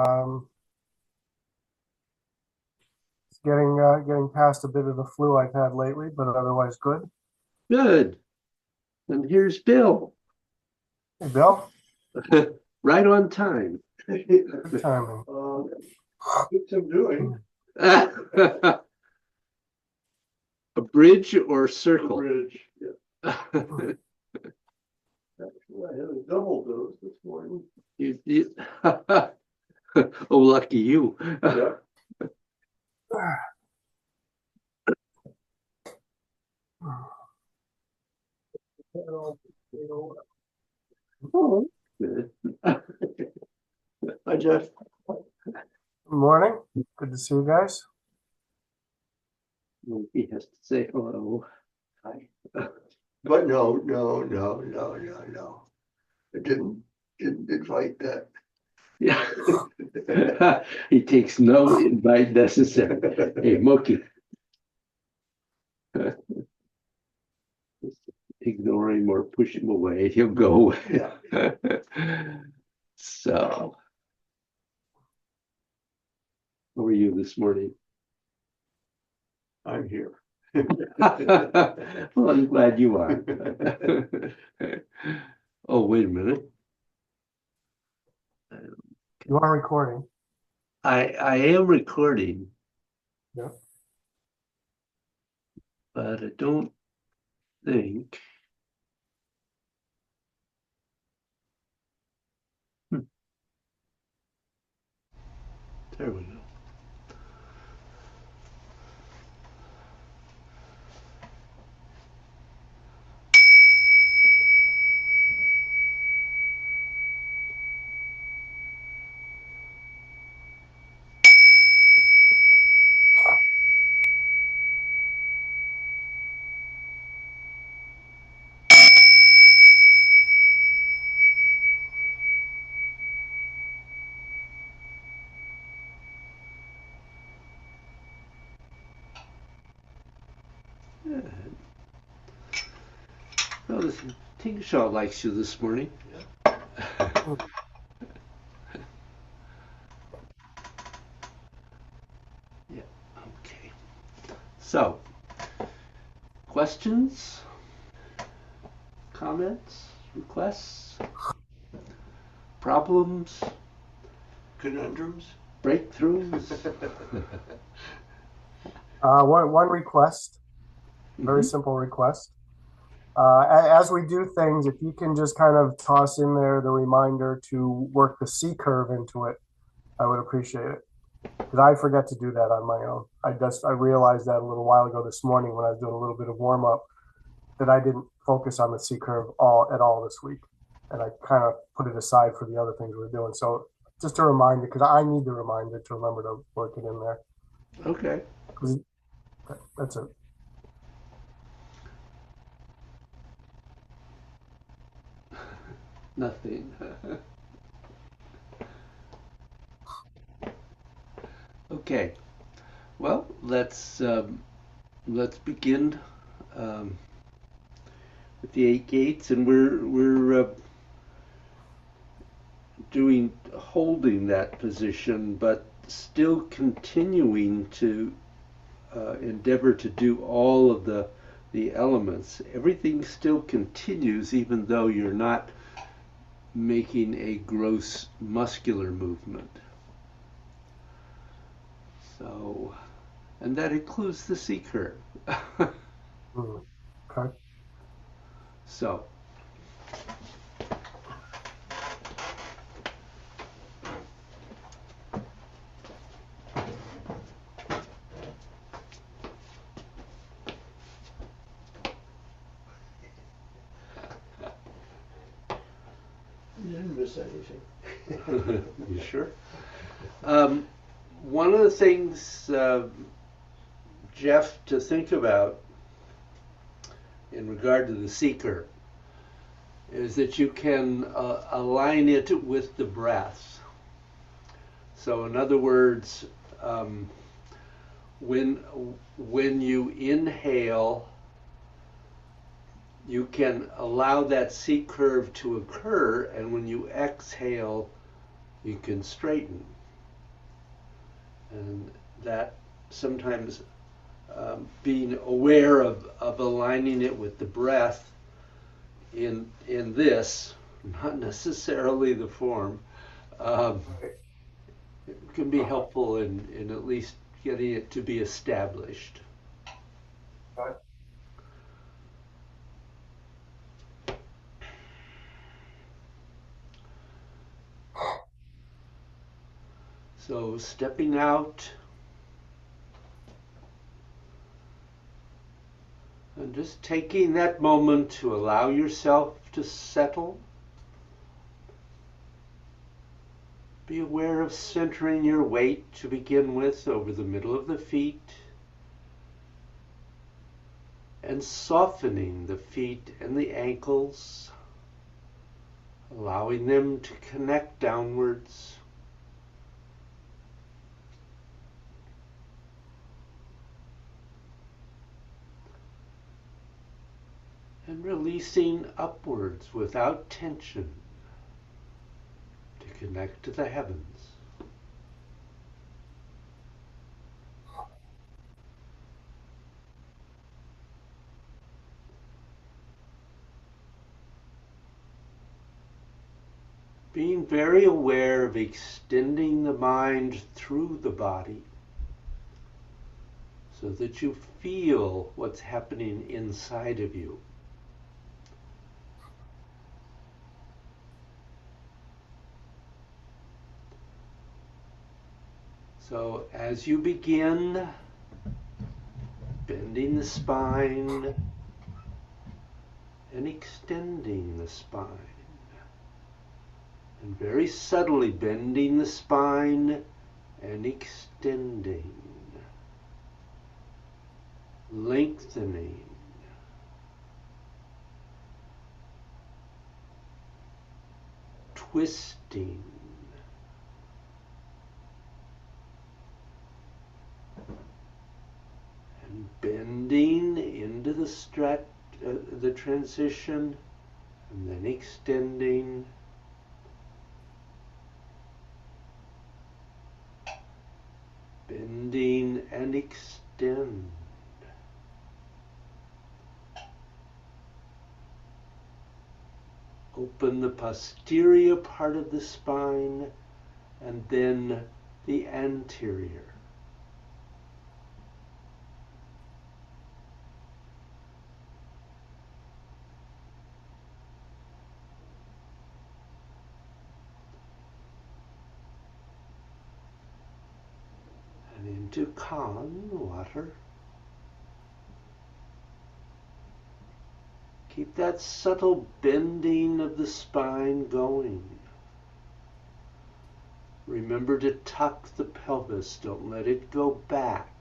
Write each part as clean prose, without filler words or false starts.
Um, it's getting past a bit of the flu I've had lately, but otherwise good. Good. And here's Bill. Hey, Bill, Right on time. good timing. What's him doing? A bridge or circle? Bridge. Yeah. Actually, I had a double dose this morning. You- Oh, lucky you. Yeah. Oh, good. I just, Good morning. Good to see you guys. He has to say hello. I, but no. I didn't invite that. Yeah. He takes no invite necessary. Hey, Mookie. Ignore him or push him away. He'll go. Yeah. So, how are you this morning? I'm here. Well, I'm glad you are. Oh, wait a minute. You are recording. I am recording, Yeah. but I don't think. Hmm, there we go. Yeah. Well, this Tingshaw likes you this morning. Yeah. Okay. So, questions, comments, requests, problems, Conundrums? breakthroughs. One request, very Mhm. simple request. As we do things, if you can just kind of toss in there the reminder to work the C curve into it, I would appreciate it. Because I forget to do that on my own. I realized that a little while ago this morning when I was doing a little bit of warm up that I didn't focus on the C curve all this week, and I kind of put it aside for the other things we are doing. So just a reminder, because I need the reminder to remember to work it in there. Okay. 'Cause that's it. Nothing. Okay. Well, let's begin um, with the eight gates, and we're doing holding that position, but still continuing to endeavor to do all of the elements. Everything still continues, even though you're not making a gross muscular movement. So, and that includes the C curve. Mm. Okay. So, You didn't miss anything. you sure? Um, One of the things, Jeff, to think about in regard to the C curve is that you can align it with the breath. So, in other words, um, when when you inhale, you can allow that C curve to occur, and when you exhale, you can straighten. And that sometimes being aware of aligning it with the breath in this, not necessarily the form, um, can be helpful in at least getting it to be established. Right. So stepping out and just taking that moment to allow yourself to settle. Be aware of centering your weight to begin with over the middle of the feet and softening the feet and the ankles, allowing them to connect downwards. And releasing upwards without tension to connect to the heavens. Being very aware of extending the mind through the body so that you feel what's happening inside of you. So as you begin bending the spine and extending the spine, and very subtly bending the spine and extending, lengthening, twisting, and bending into the transition, and then extending, bending and extend. Open the posterior part of the spine and then the anterior. And into calm water. Keep that subtle bending of the spine going. Remember to tuck the pelvis, don't let it go back.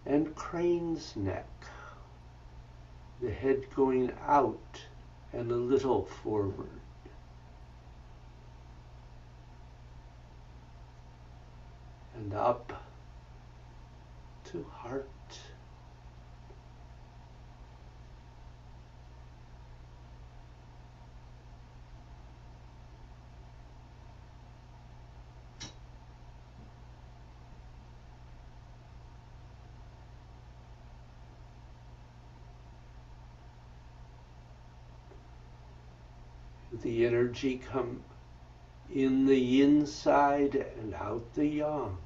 And crane's neck, the head going out and a little forward. And up to heart. The energy come in the inside and out the yang.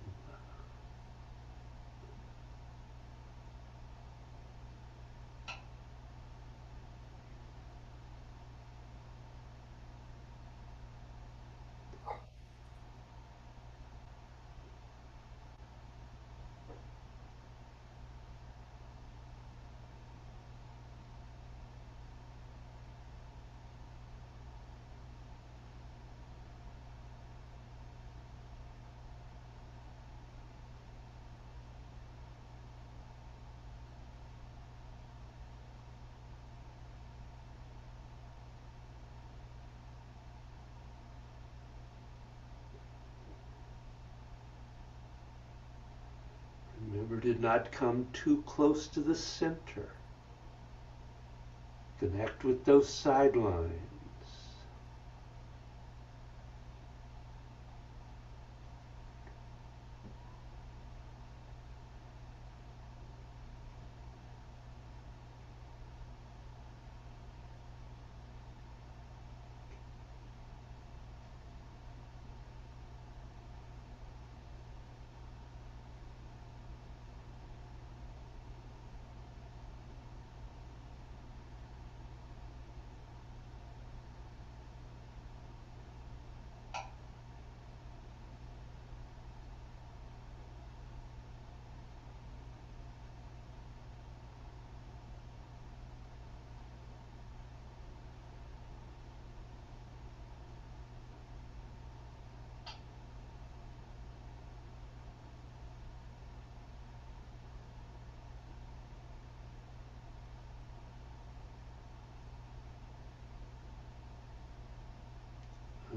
Remember to not come too close to the center. Connect with those sidelines.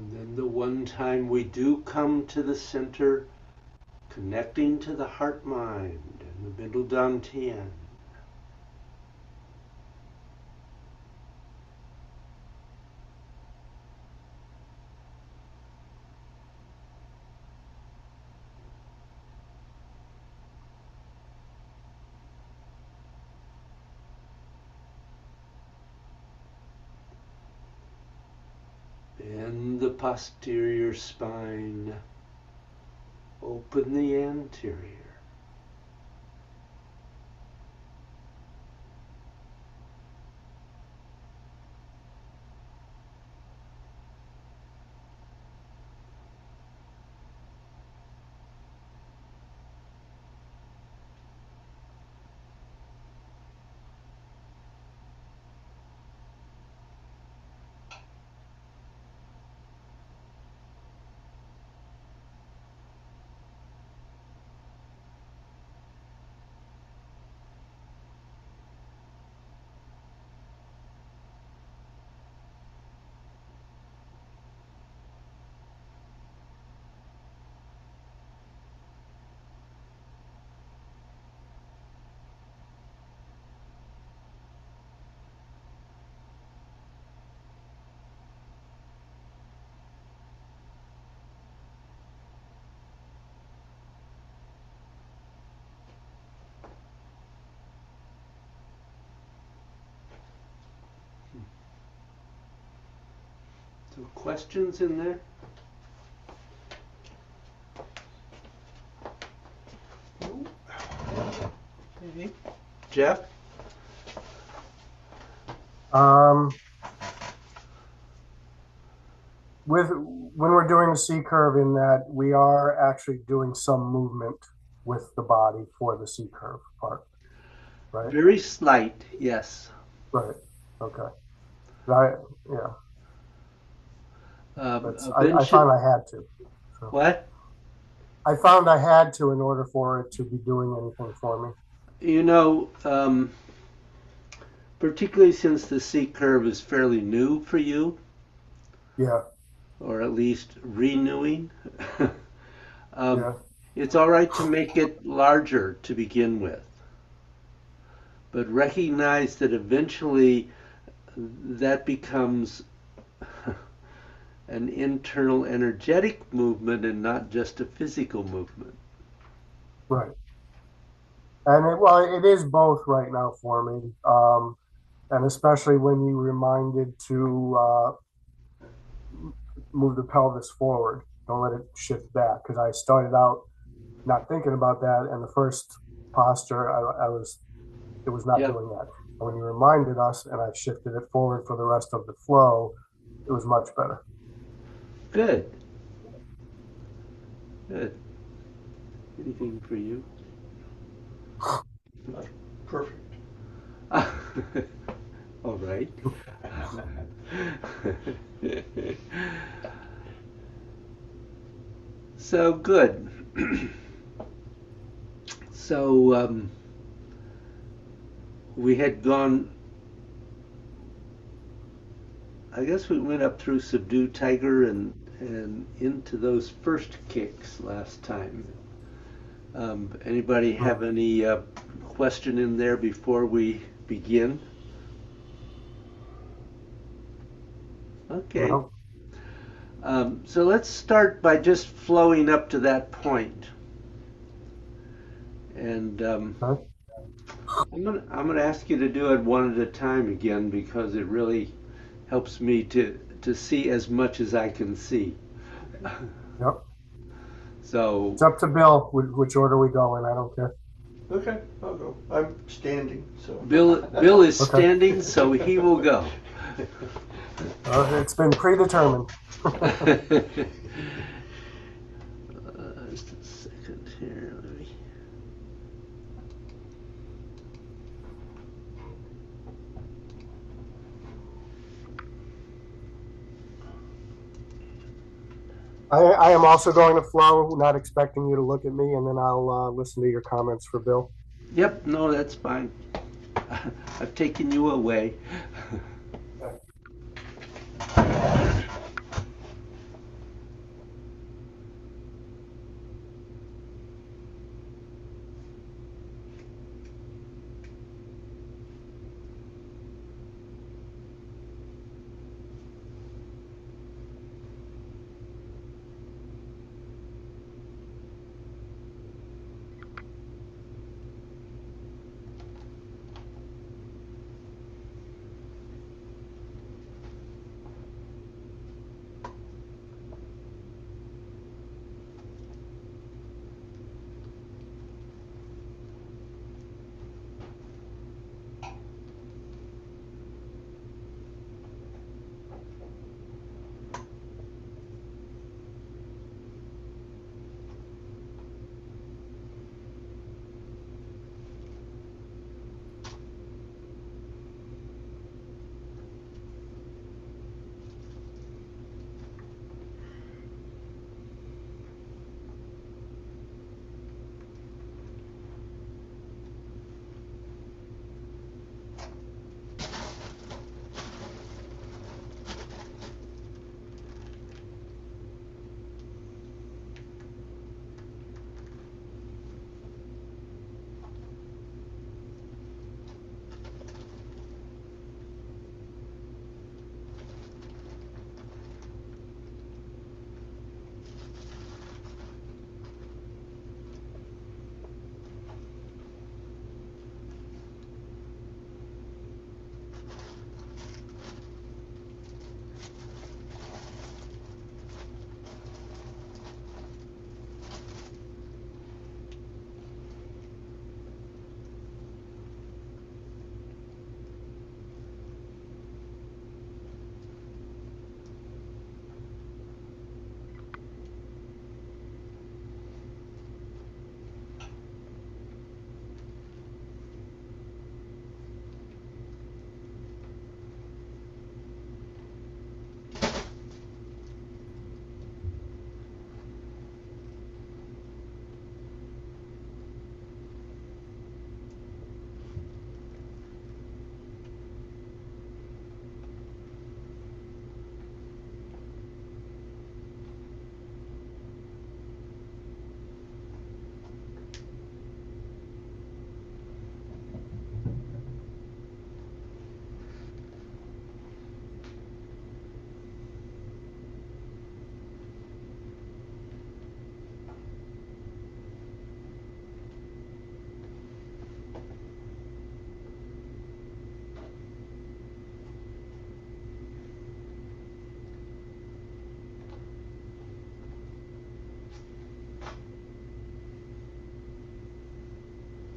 And then the one time we do come to the center, connecting to the heart mind and the middle dantian. Bend the posterior spine, open the anterior. So questions in there? Maybe. Jeff? When we're doing the C curve, in that we are actually doing some movement with the body for the C curve part, right? Very slight, yes. Right. Okay. I, yeah. I found I had to. So. What? I found I had to in order for it to be doing anything for me. You know, particularly since the C curve is fairly new for you. Yeah. Or at least renewing. Yeah. It's all right to make it larger to begin with. But recognize that eventually that becomes an internal energetic movement and not just a physical movement. Right. And it is both right now for me. And especially when you reminded to move the pelvis forward. Don't let it shift back, because I started out not thinking about that, and the first posture it was not doing that. And when you reminded us and I shifted it forward for the rest of the flow, it was much better. Good. Good. Anything for you? Perfect. All right. So good. So we had gone, I guess we went up through Subdue Tiger and into those first kicks last time. Anybody have any question in there before we begin? Okay. No. So let's start by just flowing up to that point. And Okay. I'm gonna ask you to do it one at a time again, because it really helps me to see as much as I can see. Yep. So It's up to Bill which order we go in. I don't care. Okay, I'll go. I'm standing, so. Bill is Okay. standing, so he will go. It's been predetermined. Just a second here. Let me... I am also going to flow, not expecting you to look at me, and then I'll listen to your comments for Bill. Yep, no, that's fine. I've taken you away.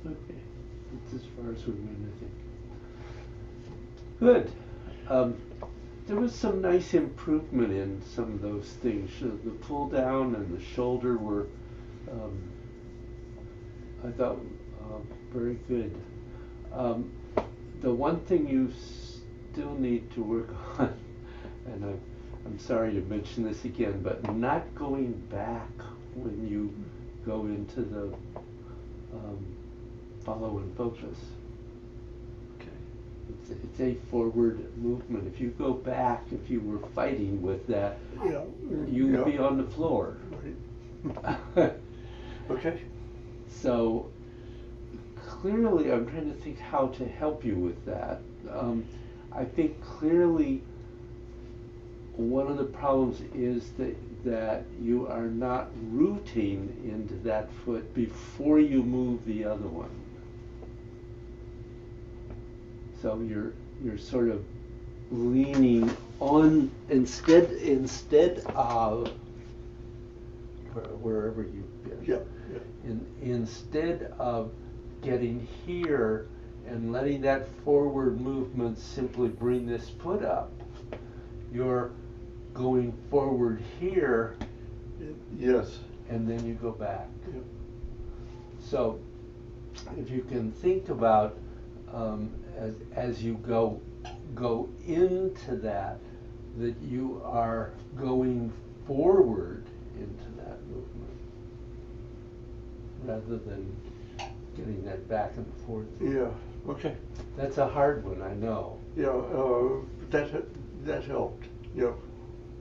Okay, that's as far as we went, I think. Good. Um, there was some nice improvement in some of those things. The pull down and the shoulder were, um, I thought, very good. Um, the one thing you still need to work on, and I'm sorry to mention this again, but not going back when you go into the um, follow and focus. Okay. It's a forward movement. If you go back, if you were fighting with that, Yeah. you would Yeah. be on the floor. Right. Okay. So clearly, I'm trying to think how to help you with that. I think clearly one of the problems is that you are not rooting into that foot before you move the other one. So you're sort of leaning on instead of wherever you've been. Yeah. Yeah. Instead of getting here and letting that forward movement simply bring this foot up, you're going forward here Yes. and then you go back. Yeah. So if you can think about as you go into that you are going forward into that movement rather than getting that back and forth. Yeah. Okay. That's a hard one, I know. Yeah. That helped. Yeah.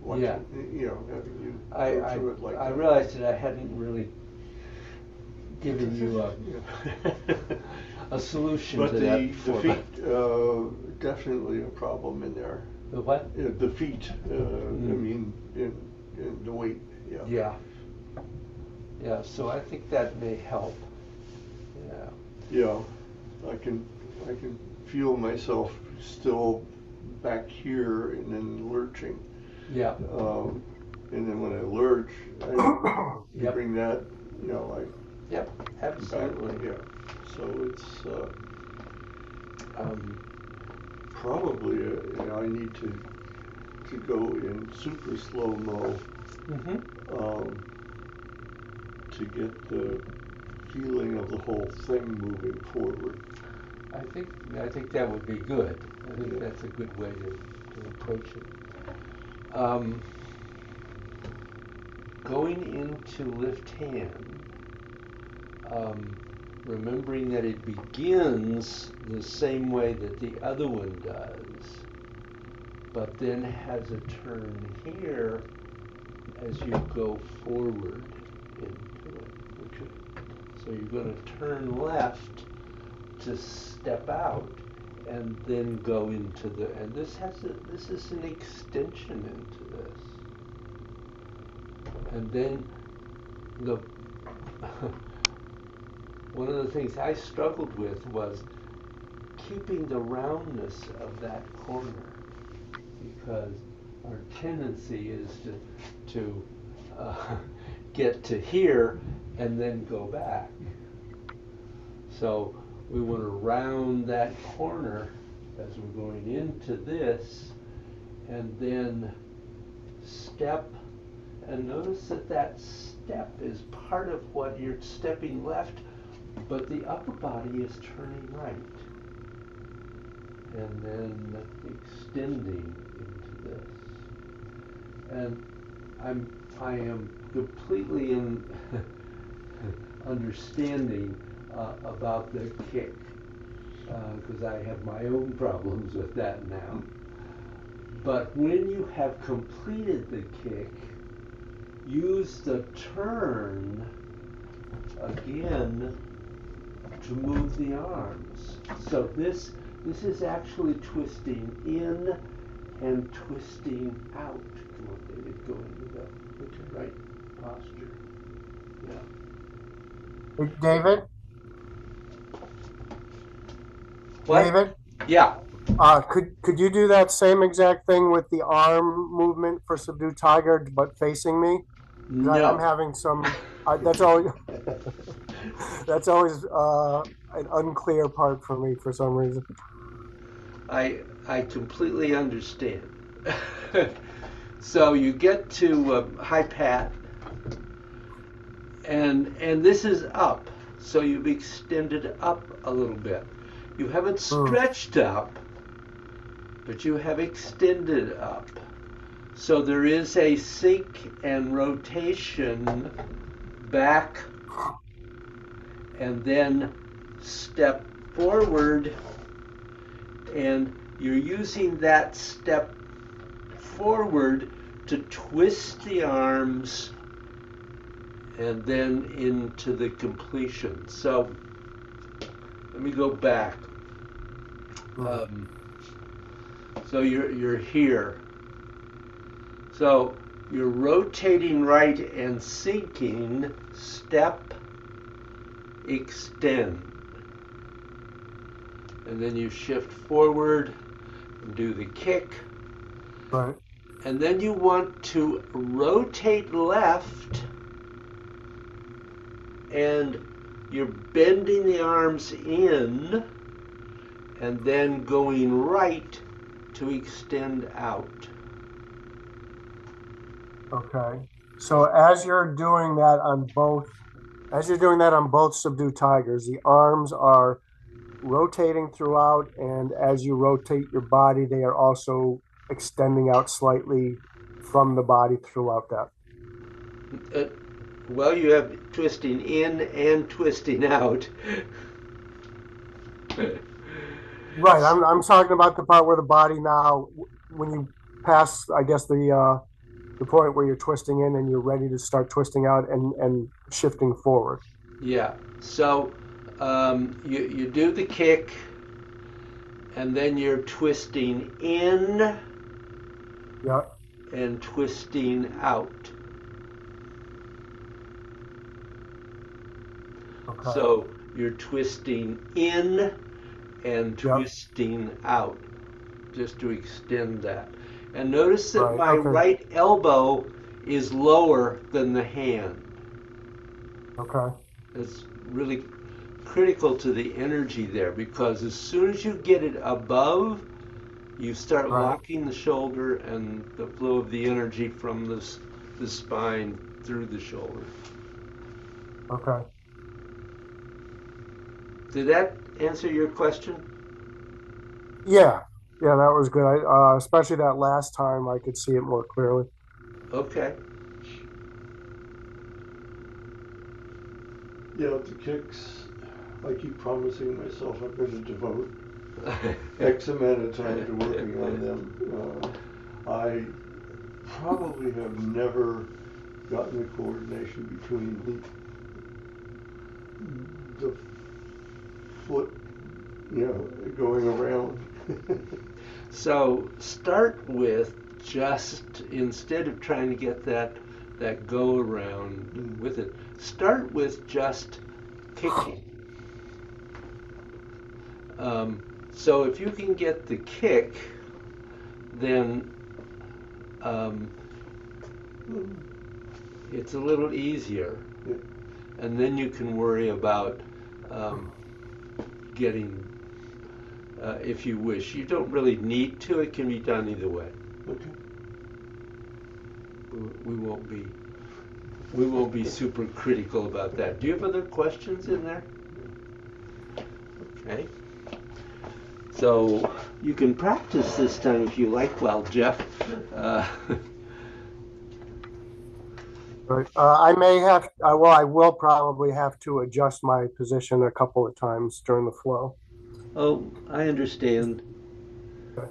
Watching, Yeah. You know, having you go I through it like I that. realized that I hadn't really given you a solution But to that before. the feet, definitely a problem in there. The what? The feet, I mean, in the weight, yeah. Yeah. Yeah, so I think that may help. Yeah. Yeah, I can feel myself still back here and then lurching. Yeah. And then when I lurch, I Yep. bring that, you know, like Yep, absolutely. back, yeah. So it's probably you know, I need to go in super slow-mo to get the feeling of the whole thing moving forward. I think that would be good. I think that's a good way to approach it. Going into lift hand, remembering that it begins the same way that the other one does, but then has a turn here as you go forward into it. Okay. So you're going to turn left to step out and then go into and this is an extension into this. And then one of the things I struggled with was keeping the roundness of that corner, because our tendency is to get to here and then go back. So we want to round that corner as we're going into this, and then step, and notice that step is part of what you're stepping left, but the upper body is turning right, and then extending into this. And I am completely in understanding about the kick, because I have my own problems with that now. But when you have completed the kick, use the turn again to move the arms. So this is actually twisting in and twisting out. Come on, David, go into the right posture. Yeah. David? What? David? Yeah. Could you do that same exact thing with the arm movement for Subdue Tiger, but facing me? 'Cause I'm No. having some. That's all. That's always an unclear part for me for some reason. I completely understand. So you get to high pat, and this is up. So you've extended up a little bit. You haven't Hmm. stretched up, but you have extended up. So there is a sink and rotation back, and then step forward, and you're using that step forward to twist the arms and then into the completion. So let me go back. Hmm. Um, so you're here. So you're rotating right and sinking, step, extend. And then you shift forward and do the kick. Right. And then you want to rotate left, and you're bending the arms in and then going right to extend out. Okay. So as you're doing that on both subdued tigers, the arms are rotating throughout, and as you rotate your body, they are also extending out slightly from the body throughout that. Uh, well, you have twisting in and twisting out. Right. I'm talking about the part where the body now, when you pass, I guess the point where you're twisting in and you're ready to start twisting out and shifting forward. Yeah. So you do the kick, and then you're twisting in Yeah. and twisting out. Okay. So you're twisting in and Yeah. twisting out just to extend that. And notice that Right. my Okay. right elbow is lower than the hand. Okay. It's really critical to the energy there, because as soon as you get it above, you start Right. locking the shoulder and the flow of the energy from the spine through the shoulder. Okay. Did that answer your question? Yeah. Yeah, that was good. Especially that last time, I could see it more clearly. Okay. Yeah, the kicks, I keep promising myself I'm going to devote X amount of time to working on them. I probably have never gotten the coordination between the foot, going around. So start with, just instead of trying to get that go around with it, start with just kicking. Um, so if you can get the kick, then um, it's a little easier, Yeah. and then you can worry about um, getting, if you wish. You don't really need to. It can be done either way. Okay. We won't be we won't be super critical about that. Do you have other questions in there? Okay. So you can practice this time if you like, well, Jeff. Uh, Right. I may have, well, I will probably have to adjust my position a couple of times during the flow. oh, I understand. Okay.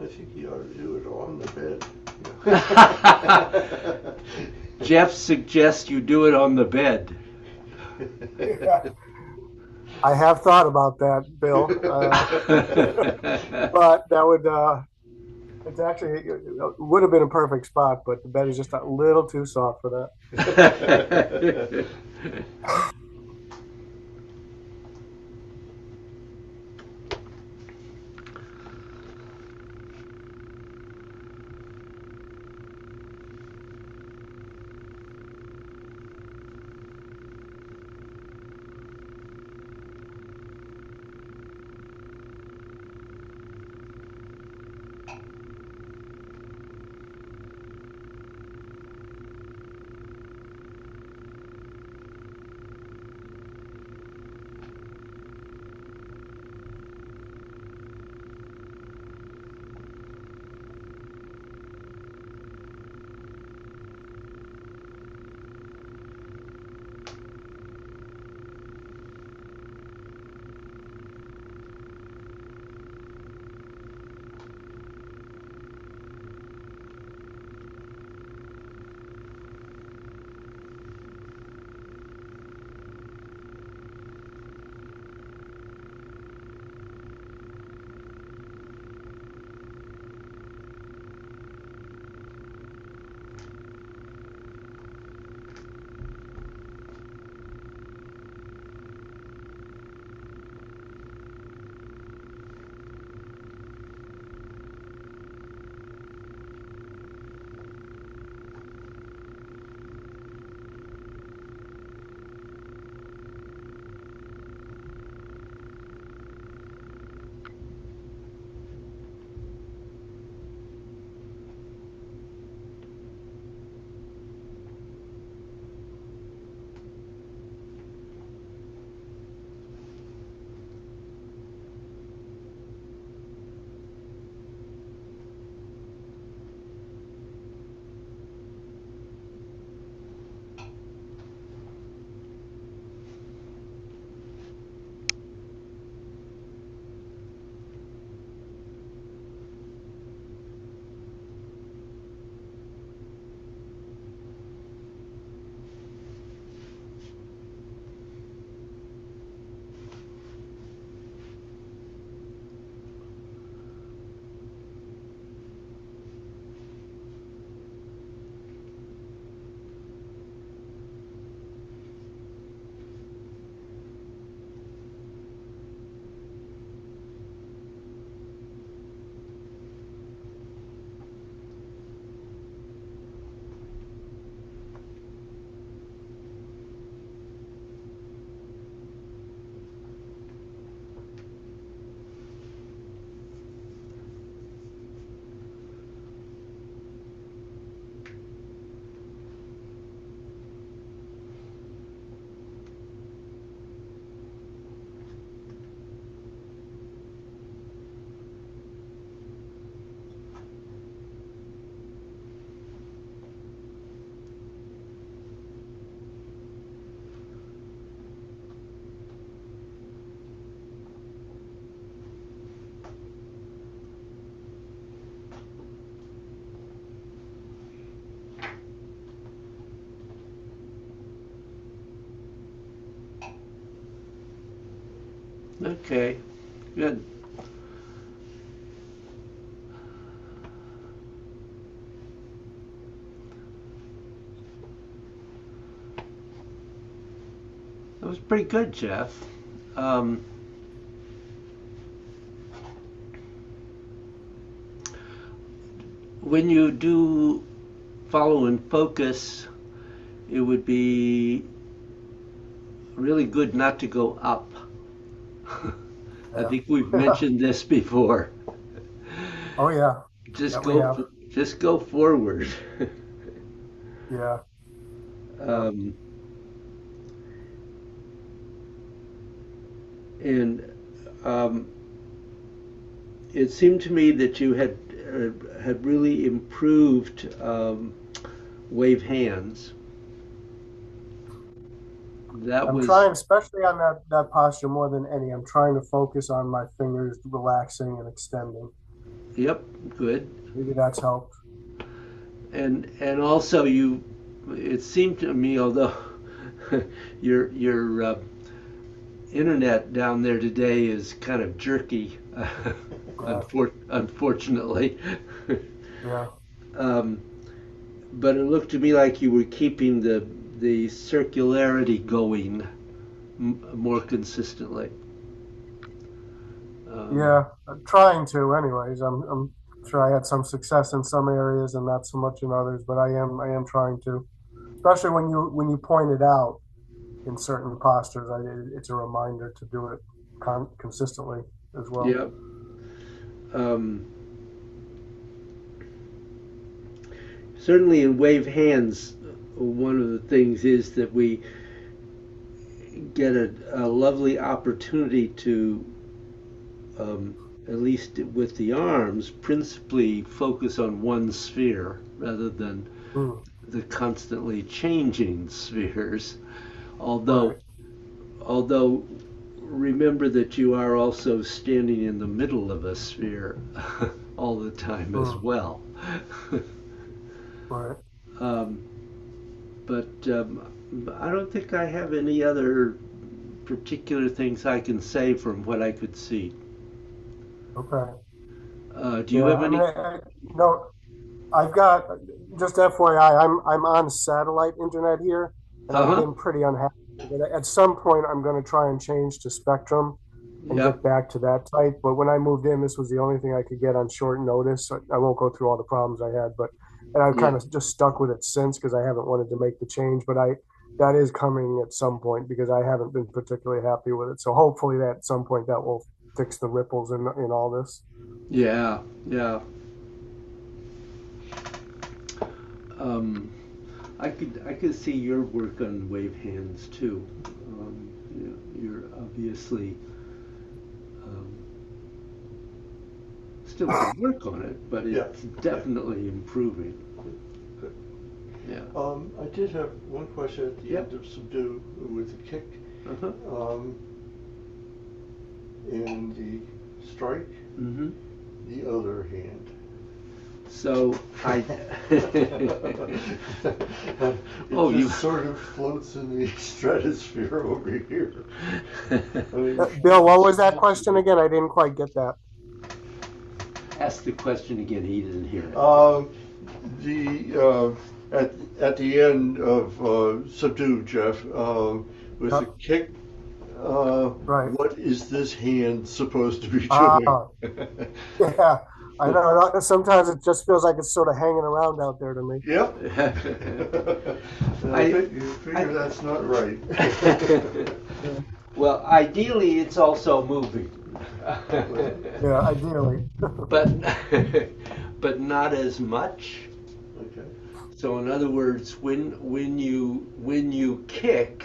I think you ought to do it on the bed. Jeff suggests you do it on the bed. Yeah, I have thought about that, Bill. But that would, it's actually, it would have been a perfect spot, but the bed is just a little too soft for that. Okay, good. That was pretty good, Jeff. Um, when you do follow and focus, it would be really good not to go up. I Yeah. think we've mentioned this before. Oh yeah. Yeah, Just we have. just go forward. Yeah. Yeah. um, and um, it seemed to me that you had really improved wave hands. That I'm was trying, especially on that posture more than any. I'm trying to focus on my fingers relaxing and extending. yep, good. Maybe that's helped. And also you, it seemed to me, although your internet down there today is kind of jerky, Yeah. unfortunately. Yeah. um, but it looked to me like you were keeping the circularity going more consistently. Um, Yeah. I'm trying to, anyways. I'm sure I had some success in some areas and not so much in others, but I am trying to. Especially when you point it out in certain postures, it's a reminder to do it consistently as well. yeah. Um, certainly in wave hands, one of the things is that we get a lovely opportunity to, at least with the arms, principally focus on one sphere rather than Mm, the constantly changing spheres. Although, right. although, remember that you are also standing in the middle of a sphere all the time as Mm, well. right. um, but I don't think I have any other particular things I can say from what I could see. Okay. Do you Yeah. have I mean, any? no, I've got just FYI. I'm on satellite internet here, and Uh I've huh. been pretty unhappy. But at some point, I'm going to try and change to Spectrum and Yep. get back to that type. But when I moved in, this was the only thing I could get on short notice. So I won't go through all the problems I had, but and I've kind Yep. of just stuck with it since because I haven't wanted to make the change. But I that is coming at some point because I haven't been particularly happy with it. So hopefully that at some point that will fix the ripples in all this. Yeah. Yeah. Um, I could see your work on wave hands too. You're obviously um, still can work on it, but Yeah, it's yeah. definitely improving. Good. Yeah. I did have one question at the Yep. end of Subdue with the kick Uh-huh. um, and the strike, Mm-hmm. the other hand. So I. It Oh, you. just sort of floats in the stratosphere over here. I mean, Bill, what was that question again? I didn't quite get that. Ask the question again. He didn't hear it. the at the end of Subdue, Jeff, with the Yep, kick, right. what is this hand supposed to be doing? Ah, yeah. I know. Sometimes it just feels like it's sort of hanging around out there to me. Yep. And I. you I. figure that's not right. Yeah, Well, ideally, it's also moving. yeah, ideally. but but not as much. Okay. So in other words, when you kick,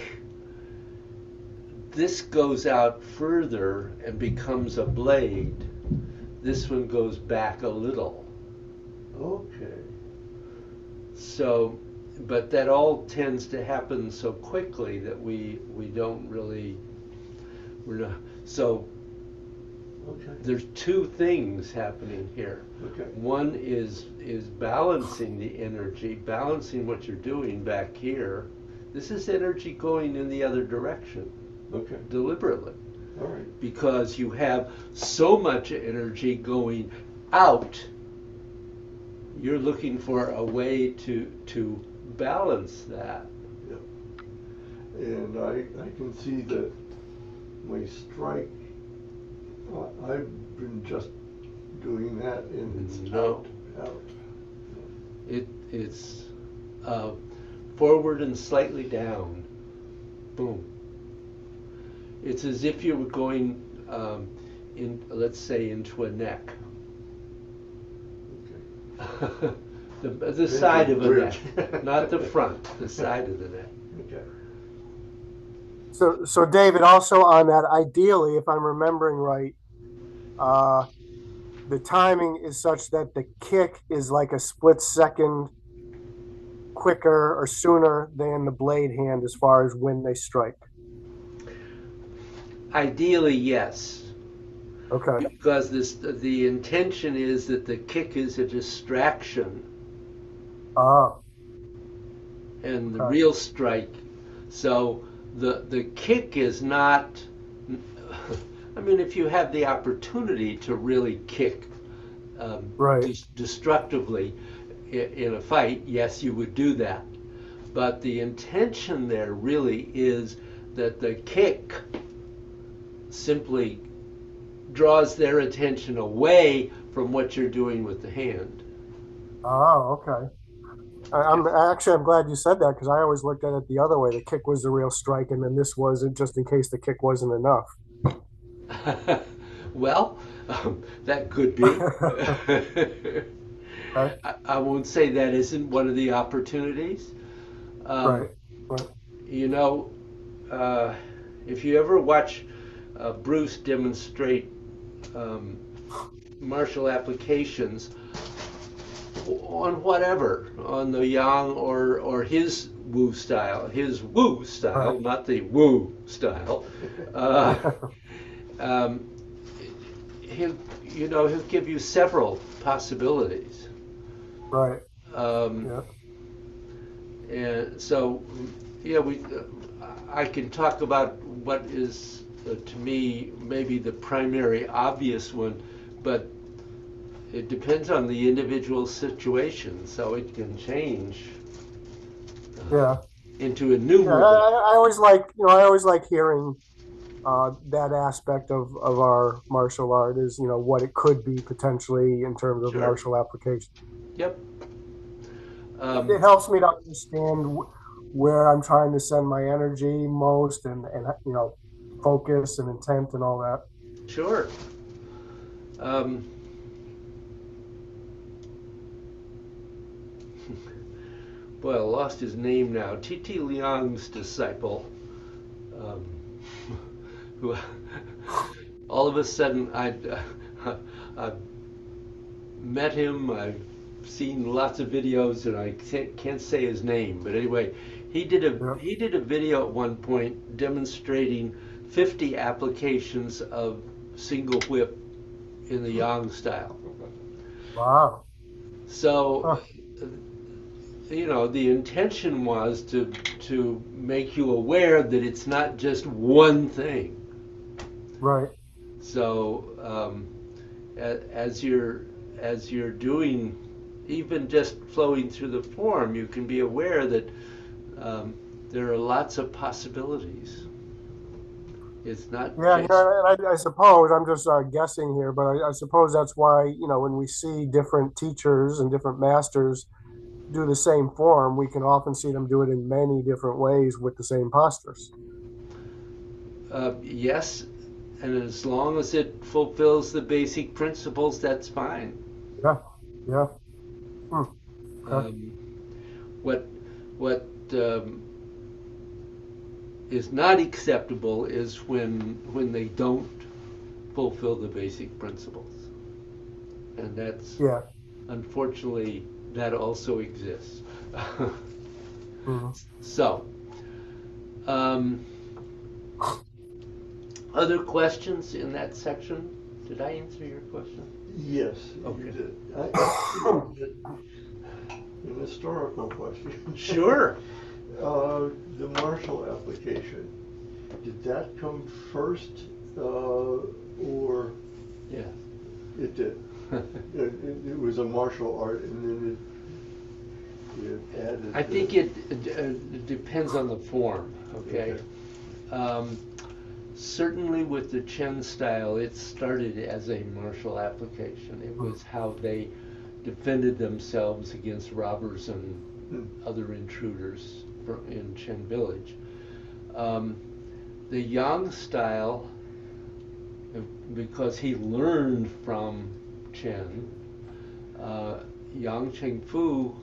this goes out further and becomes a blade. This one goes back a little. Okay. So, but that all tends to happen so quickly that we don't really we're not so Okay. there's two things happening here. Okay. One is balancing the energy, balancing what you're doing back here. This is energy going in the other direction Okay. deliberately All right. because you have so much energy going out. You're looking for a way to balance that. Yep. And I can see that my strike. I've been just doing that, and it's No, out. it's uh, forward and slightly down. Boom. It's as if you were going in, let's say, into a neck. Okay. the side of a Bridge. neck, not the front, the side of the neck. Okay. So David, also on that, ideally, if I'm remembering right, uh, the timing is such that the kick is like a split second quicker or sooner than the blade hand as far as when they strike. Ideally, yes, Okay. because the intention is that the kick is a distraction, Ah, and the okay. real strike. So the kick is not. I mean, if you have the opportunity to really kick Right. destructively in a fight, yes, you would do that. But the intention there really is that the kick simply draws their attention away from what you're doing with the hand. Oh, okay. I'm glad you said that because I always looked at it the other way. The kick was the real strike, and then this wasn't, just in case the kick wasn't enough. Well, that could be. Okay. I won't say that isn't one of the opportunities. Um, Right. Right. you know, uh, if you ever watch Bruce demonstrate um, martial applications on whatever, on the yang or his Wu style, Right. not the Wu style. Uh, um, he'll he'll give you several possibilities. Right. Um, Yeah. and so, yeah, I can talk about what is to me maybe the primary obvious one, but it depends on the individual situation, so it can change Yeah. into Yeah. innumerable. I always like, I always like hearing that aspect of our martial art is, what it could be potentially in terms of Sure. martial application. Yep. It Um, helps me to understand where I'm trying to send my energy most and focus and intent and all that. sure. Um, boy, I lost his name now. T.T. Liang's disciple, um, who all of a sudden I met him. I've seen lots of videos, and I can't say his name. But anyway, Yeah. he did a video at one point demonstrating 50 applications of single whip in the Yang style. Wow. So, Huh. the intention was to make you aware that it's not just one thing. Right. So, as you're doing, even just flowing through the form, you can be aware that um, there are lots of possibilities. It's not Yeah. just And I suppose I'm just guessing here, but I suppose that's why, when we see different teachers and different masters do the same form, we can often see them do it in many different ways with the same postures. yes, and as long as it fulfills the basic principles, that's fine. Yeah. Yeah. Hmm. Okay. Um, what what is not acceptable is when they don't fulfill the basic principles, and that's Yeah. unfortunately that also exists. Mhm. So, um, other questions in that section? Did I answer your question? Yes, you Okay. did. I an historical question. Sure. The Marshall application, did that come first, or Yeah. it did? It was a martial art, and then it added. I think it depends on the form. Okay. Okay. Um, Certainly with the Chen style, it started as a martial application. It was how they defended themselves against robbers and Hmm. other intruders in Chen village. Um, the Yang style, because he learned from Chen, uh, Yang Cheng Fu,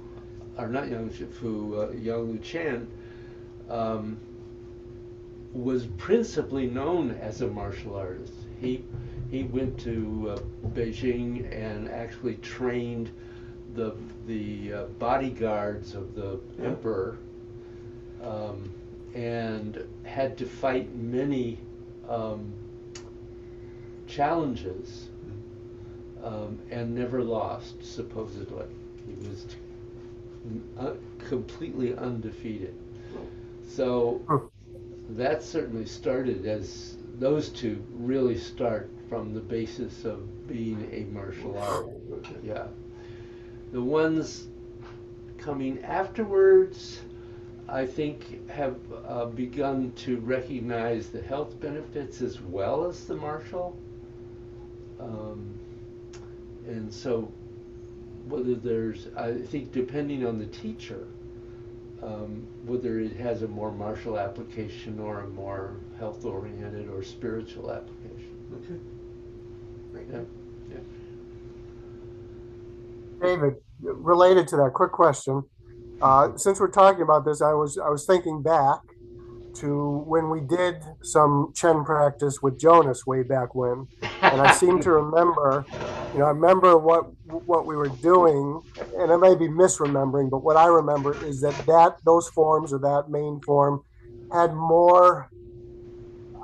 or not Yang Cheng Fu, Yang Lu Chen, um, was principally known as a martial artist. He went to Beijing and actually trained the bodyguards of the emperor, um, and had to fight many um, challenges, and never lost. Supposedly, he was completely undefeated. So Hmm. that certainly started as those two really start from the basis of being a martial art. Okay. Yeah. The ones coming afterwards, I think, have begun to recognize the health benefits as well as the martial. Um, and so, whether there's, I think, depending on the teacher, whether it has a more martial application or a more health oriented or spiritual application. 嗯 Okay. Thank Yeah. you. Yeah. David, related to that, quick question. Since we're talking about this, I was thinking back to when we did some Chen practice with Jonas way back when, and I seem to remember, I remember what we were doing, and I may be misremembering, but what I remember is that those forms or that main form had more.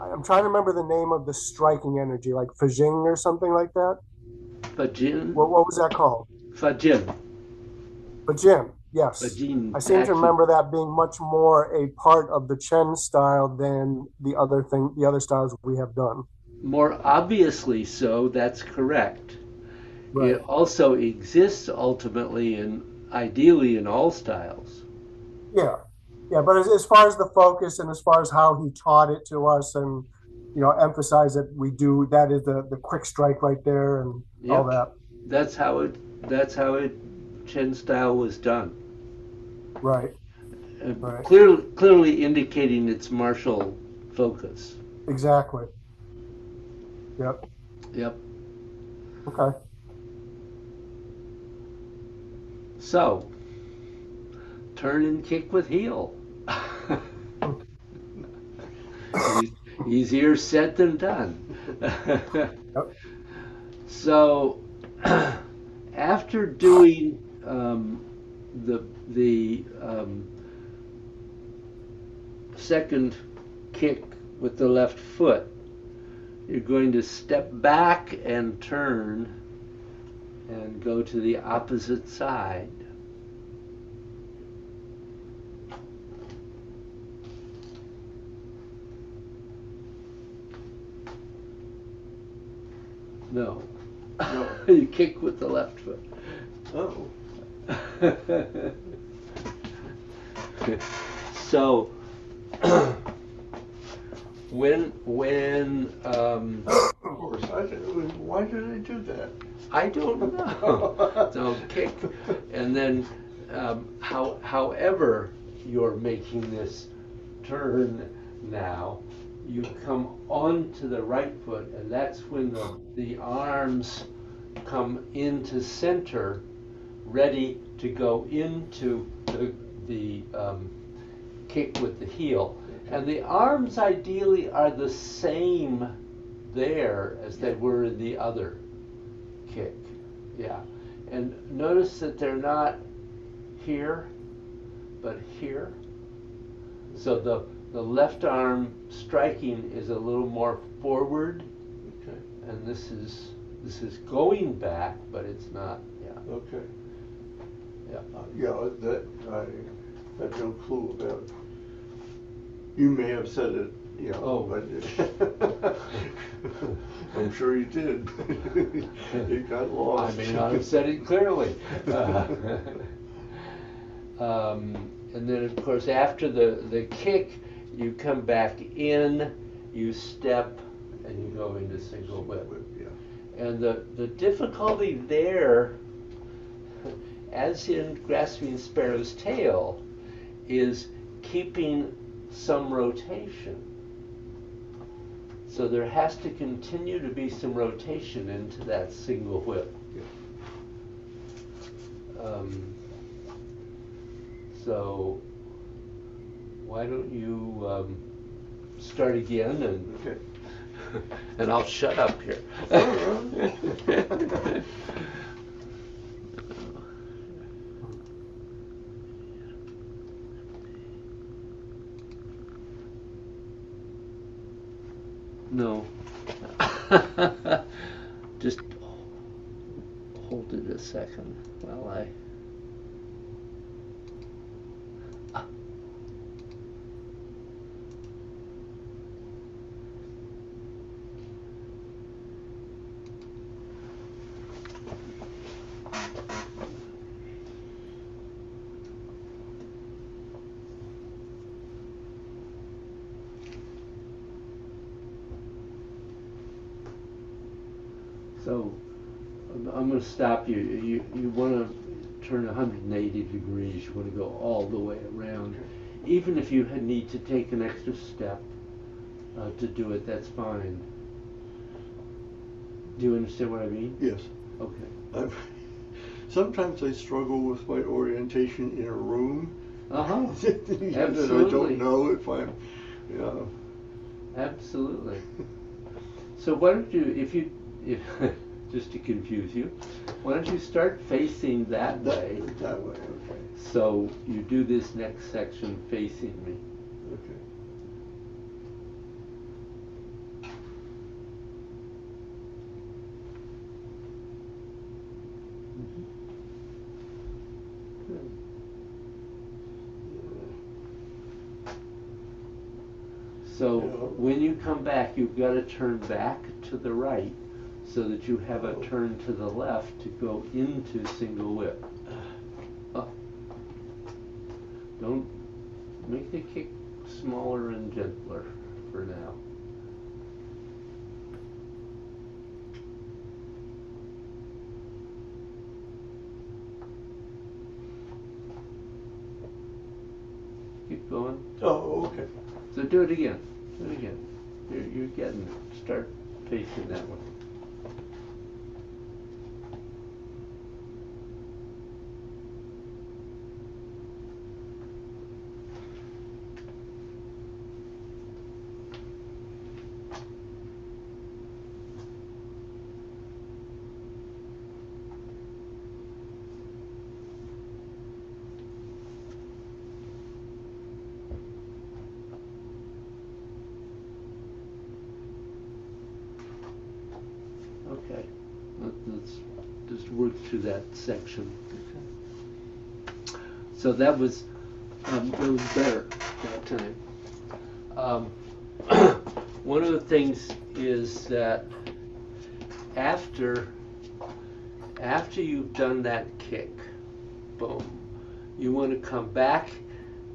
I'm trying to remember the name of the striking energy, like Fajing or something like that. Fajin, What was that called? Fajin, Fajin. Yes. Fajin. I seem to Actually, remember that being much more a part of the Chen style than the other styles we have done. more obviously so. That's correct. Right. It also exists ultimately and ideally in all styles. Yeah. Yeah. But as far as the focus and as far as how he taught it to us and, emphasize that we do, that is the quick strike right there and all Yep, that. that's how it. That's how it. Chen style was done. Right. Right. Clearly indicating its martial focus. Exactly. Yep. Yep. Okay. So turn and kick with heel. Easier said than done. Yep. So after doing the second kick with the left foot, you're going to step back and turn and go to the opposite side. No. No. You kick with the left foot. Oh. So when Of course. Why did I do that? I don't know. So kick, and then however you're making this turn now, you come onto the right foot, and that's when the arms come into center, ready to go into the kick with the heel. And the arms ideally are the same there as they were in the other kick. Yeah. And notice that they're not here, but here. So the left arm striking is a little more forward, Okay. and this is going back, but it's not. Yeah. Okay. Yeah. Yeah, that I had no clue about. You may have said it, Oh. but I'm sure you did. It got lost. I may not have said it clearly. And then, of course, after the kick, you come back in, you step, and you go into single whip. Yeah. And the difficulty there, as in grasping sparrow's tail, is keeping some rotation. So there has to continue to be some rotation into that single whip. So why don't you start again and Okay. and I'll shut up here. No. Just hold it a second while I. So I'm going to stop you. You want to turn 180 degrees. You want to go all the way around. Even if you need to take an extra step to do it, that's fine. Do you understand what I mean? Yes. Okay. sometimes I struggle with my orientation in a room. Uh-huh. And I Absolutely. don't know if I'm, Absolutely. So why don't you, if just to confuse you, why don't you start facing that way? That way, okay. So you do this next section facing me. Okay. So Yeah. when you come back, you've got to turn back to the right so that you have a turn to the left to go into single whip. Don't make the kick smaller and gentler for now. Keep going. Oh, okay. So do it again. Do it again. You're getting it. Start facing that one. Okay. Let's just work through that section. Okay. So that was better that time. One of the things is that after you've done that kick, boom, you want to come back.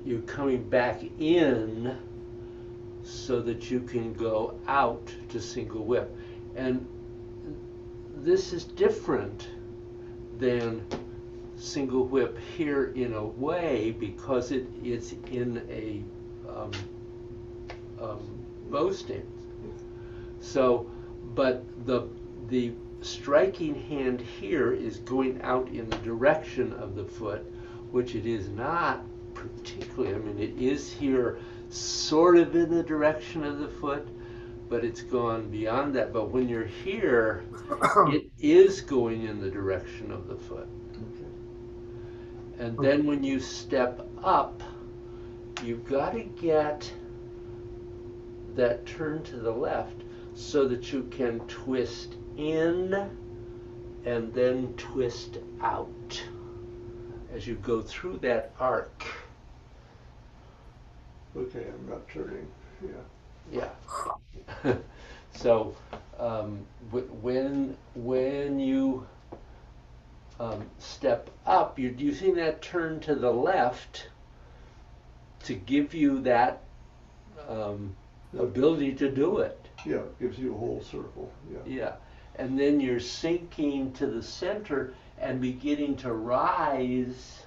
You're coming back in so that you can go out to single whip. And this is different than single whip here in a way because it's in a bow stance. So, but the striking hand here is going out in the direction of the foot, which it is not particularly. I mean, it is here sort of in the direction of the foot, but it's gone beyond that. But when you're here, it is going in the direction of the foot. And then when you step up, you've got to get that turn to the left so that you can twist in and then twist out as you go through that arc. Okay, I'm not turning. Yeah. Yeah. So when you step up, you're using that turn to the left to give you that ability to do it. Yeah, gives you a whole circle. Yeah. Yeah. And then you're sinking to the center and beginning to rise,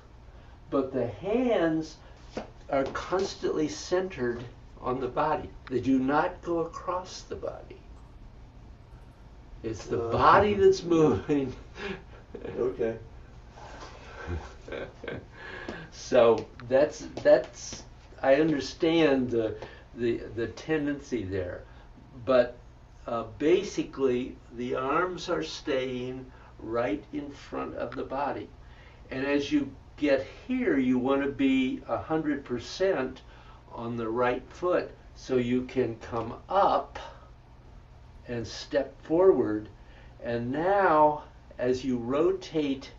but the hands are constantly centered on the body. They do not go across the body. It's the body that's moving. Okay. So that's I understand the tendency there, but basically the arms are staying right in front of the body, and as you get here, you want to be 100% on the right foot, so you can come up and step forward, and now as you rotate,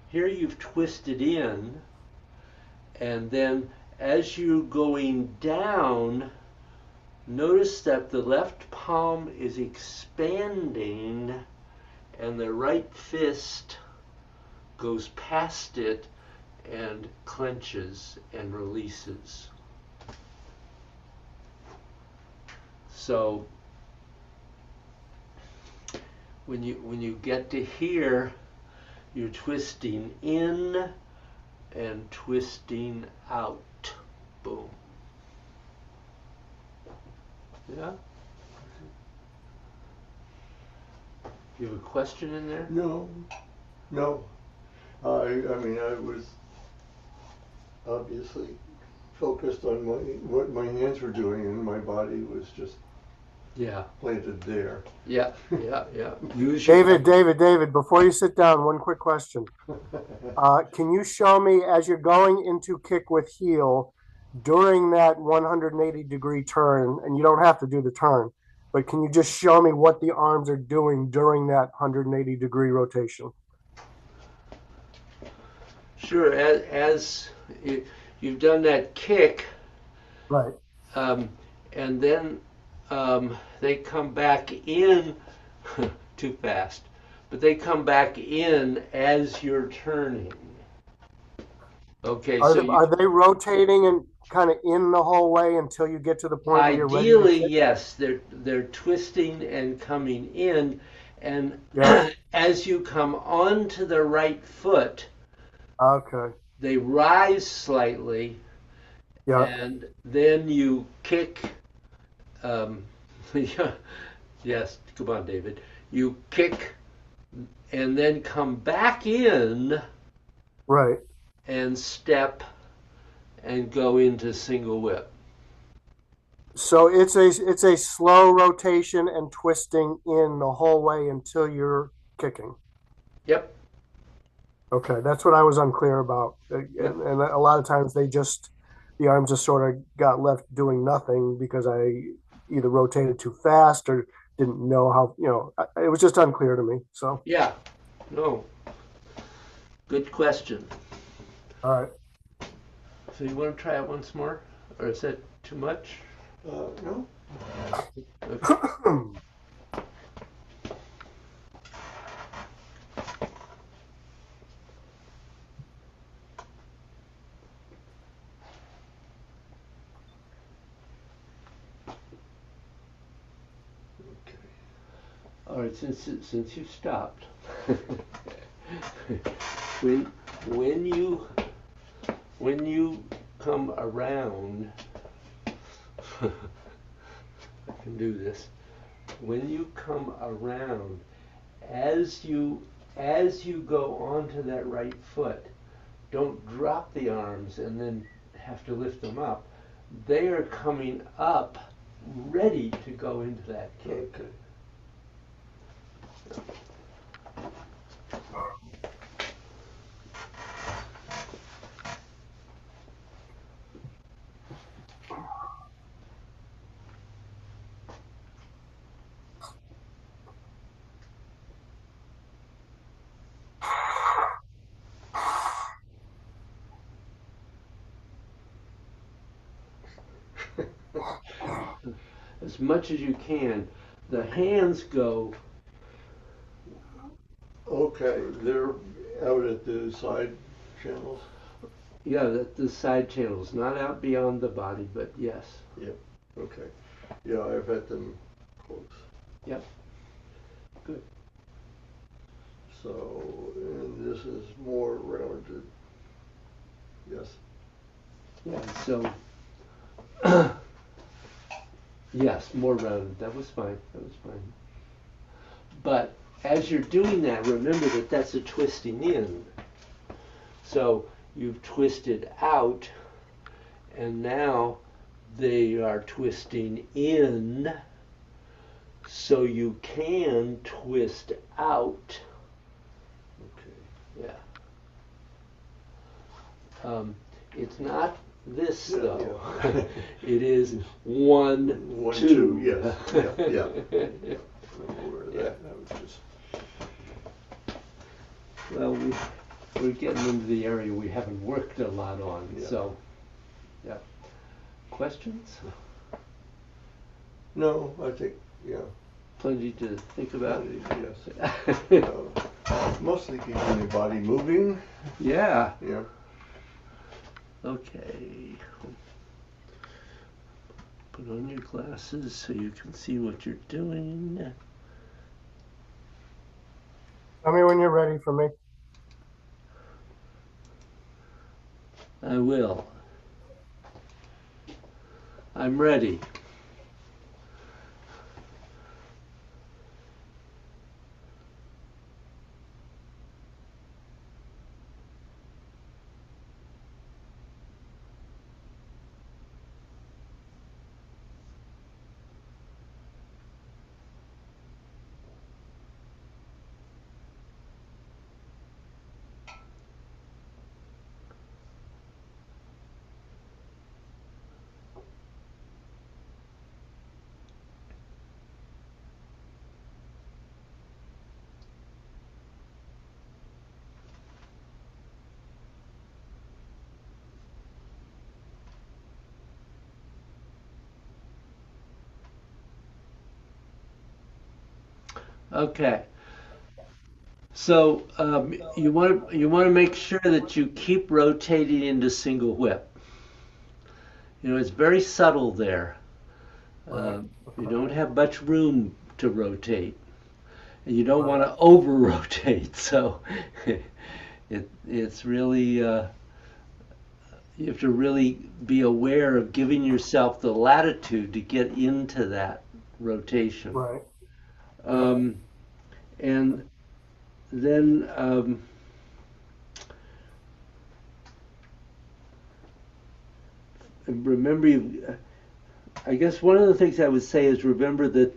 here you've twisted in, and then as you're going down, notice that the left palm is expanding and the right fist goes past it and clenches and releases. So when you get to here, you're twisting in and twisting out. Boom. Yeah? You have a question in there? No. I mean, I was obviously focused on what my hands were doing, and my body was just Yeah, planted there. yeah, yeah, yeah. Use David, before you sit down, one quick question. Can you show me as you're going into kick with heel during that 180-degree turn, and you don't have to do the turn, but can you just show me what the arms are doing during that 180-degree rotation? Sure, as you've done that kick, Right. and then they come back in too fast, but they come back in as you're turning. Okay, so Are they rotating and kind of in the whole way until you get to the point where you're ready to ideally, kick? yes, they're twisting and coming in, and Yeah. as you come onto the right foot, Okay. they rise slightly, Yeah. and then you kick. Um, yeah, yes, come on, David. You kick and then come back in Right. and step and go into single whip. So it's a slow rotation and twisting in the whole way until you're kicking. Yep, Okay, that's what I was unclear about. yep, And a lot of times the arms just sort of got left doing nothing because I either rotated too fast or didn't know how, it was just unclear to me. So, yeah. No, good question. all right. So you want to try it once more, or is that too much? No? Okay. Okay. All right. Since you've stopped, when when you when you come around, I can do this. When you come around, as you go onto that right foot, don't drop the arms and then have to lift them up. They are coming up, ready to go into that kick. Okay. As much as you can. The hands go, Okay, they're out at the side channels. yeah, the side channels, not out beyond the body, but yes. Yep. Okay. Yeah, I've had them close. Yep. Good. So, and this is more rounded. Yes. Yeah, so, yes, more rounded. That was fine. That was fine. But as you're doing that, remember that that's a twisting in. So you've twisted out, and now they are twisting in, so you can twist out. Okay. Yeah. It's not this Yeah, though. yeah. It is one, One, two. two, yes. Yeah, yeah. I'm aware of Yeah. that. I was just. Well, we're getting into the area we haven't worked a lot on, Yeah. so, yeah. Questions? No, I think, yeah. Plenty to think about? Yes. Mostly keeping the body moving. Yeah. Yeah. Okay. Put on your glasses so you can see what you're doing. Tell me when you're ready for me. I will. I'm ready. Okay. So you want to make sure that you keep rotating into single whip. It's very subtle there. Right. You Okay. don't have much room to rotate, and you don't Right. want to over rotate. So it's really you have to really be aware of giving yourself the latitude to get into that rotation. Right. Yep. Um, and then remember, I guess one of the things I would say is remember that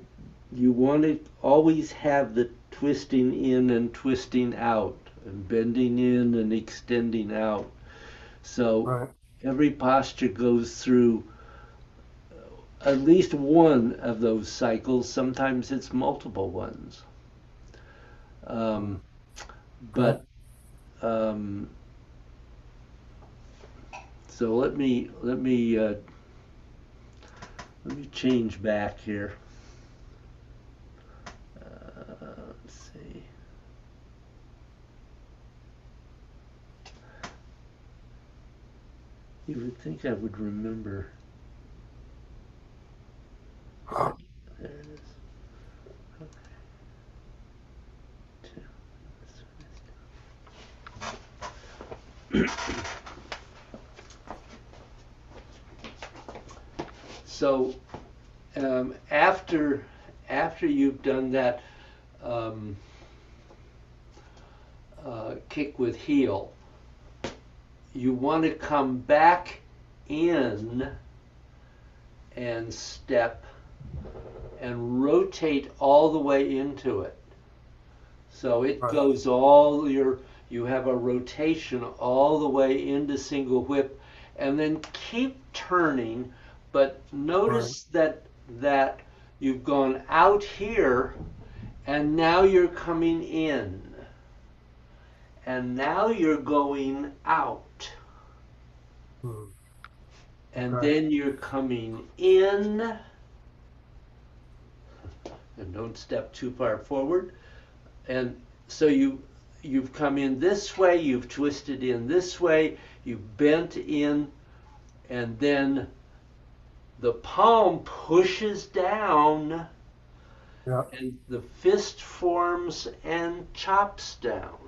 you want to always have the twisting in and twisting out, and bending in and extending out. So Right. every posture goes through at least one of those cycles. Sometimes it's multiple ones. Mm. Um, Okay. but um, so let me change back here. Let's see. You would think I would remember. There it is. Okay. So after you've done that um, kick with heel, you want to come back in and step and rotate all the way into it. So it Right. goes you have a rotation all the way into single whip, and then keep turning, but Right. notice that you've gone out here and now you're coming in. And now you're going out. Mm. And Okay. then you're coming in. And don't step too far forward. And so you've come in this way, you've twisted in this way, you've bent in, and then the palm pushes down Yeah. and the fist forms and chops down.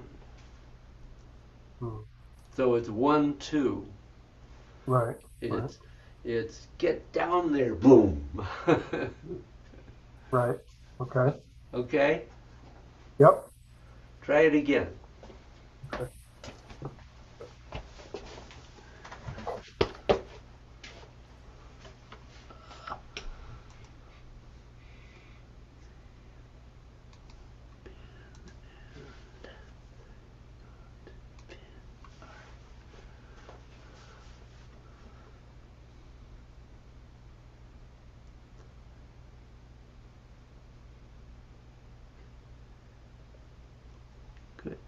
Mm. So it's 1, 2. Right. Right. It's get down there, boom. Right. Okay. Okay? Yep. Try it again. Okay. Good.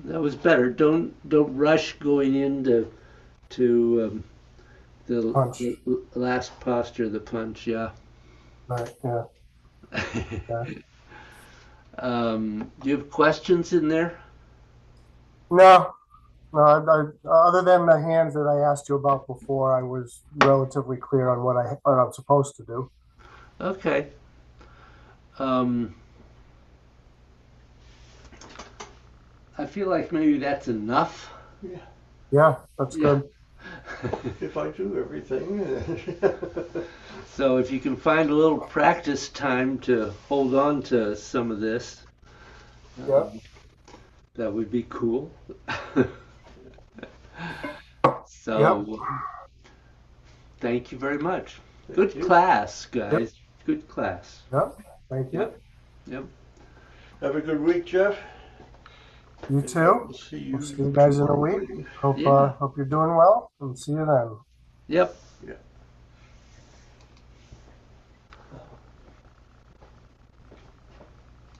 That was better. Don't rush going into to Punch. the last posture, the punch. Yeah. Right. Yeah. Yeah. Do you have questions in there? No. No. Other than the hands that I asked you about before, I was relatively clear on what I'm supposed to do. Okay. Um, I feel like maybe that's enough. Yeah, Yeah. That's Yeah. good. if I do everything. So if you can find a little practice time to hold on to some of this, Yeah. um, that would be cool. Yep. So thank you very much. Thank Good you. class, Yep. guys. Good class. Yep. Thank you. Yep. Yep. Have a good week, Jeff. You And too. we'll see you We'll see you guys in a week. shortly. Hope Yeah. hope you're doing well, and see you then. Yep. Yeah.